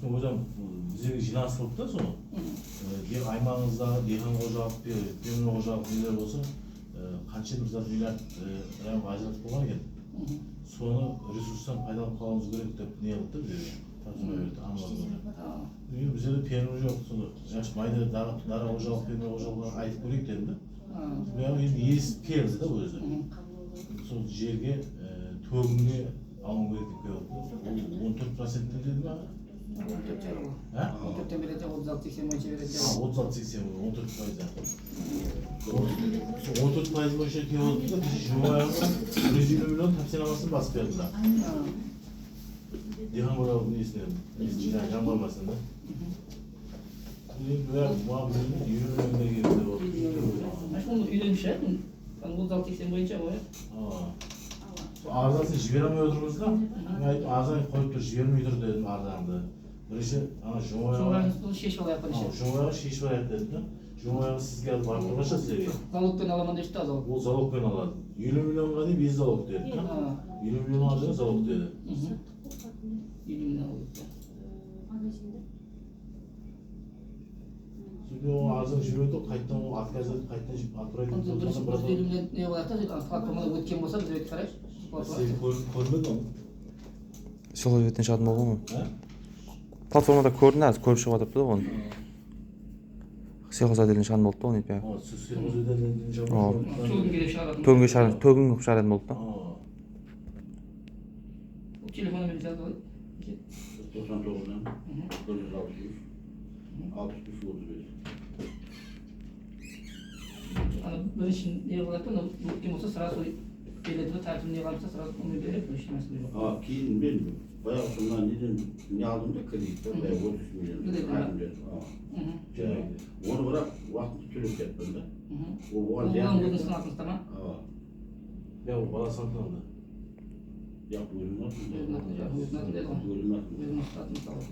Üstüne hocam bize жинас қылып та соны аймағыңыздағы диқан қожалық пемір қожалық нелер болса қанша бір зат миллиард ажыратып қойған екен соны ресурстан пайдаланып қалуымыз керек деп не қылды да бізге тапсырма берді бізде де пемір жоқ соны жақсы майда дара қожалық пемір қожалығына айтып көрейік дедім да енді естіп келді да өзі сол жерге төгінге алу керек деп келді 14% деді ма 14'ten береді 36-80 бойынша береді 36-80 14% бойынша келіп отыр да біз жұмағымыз 120 миллион тапсырамасын басып берді да диқан қожалықтың несінен жаңбырмасынан да маған 20 миллиондай келді деп отыр оны үйленші 36-80 бойынша ғой арзасын жібере алмай отырмыз да арзан қойып тұр жібермей тұр дедім арзанды бірінші жоғарысын шешіп алайық бірінші жоғарғы шешіп алайық дедім да жоғарғы сізге алып барып тұрғанша сіздерге залогпен аламын дешті ал ол залогпен алады 50 миллионға дейін без залог деді 50 миллионға дейін залог деді 50 миллион алып арзан жіберді қайттан ол отказ етіп қайттан отправить етіп 50 миллион не болады да платформада өткен болса біз өтіп қарайықшы сен көрмедің оны сол беттен шығатын болды ма платформада көрдім қазір көріп шығып жатырыпты да оны сельхозотделден шығатын болды да оны нетпей төгінге төгін қылып шығаратын болды да телефон номерін жазып алайық 99'dan 163 35. ана бірінші не қылады да өткен болса сразу береді да тәртібіне қалса сразу оны береді еш мәселе жоқ Кейін мен баяғы сонда неден не алдым да кредитті баяғы 30 миллион оны бірақ уақытында төлеп кеттім да оған өзің сынатыңыздар ма? ол бала сатылды жоқ өзім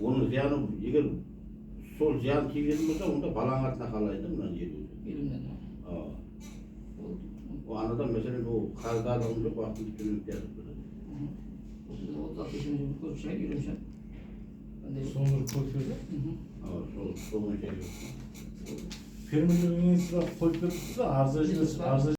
оның зияны егер сол зиян тигізетін болса онда баланың атына қалайды мына жер анадан мәселен ол қарыздарлығым жоқ уақытында төлеп кетіп соны қойып берді сол бойынша фермерлерге қойып берді арзан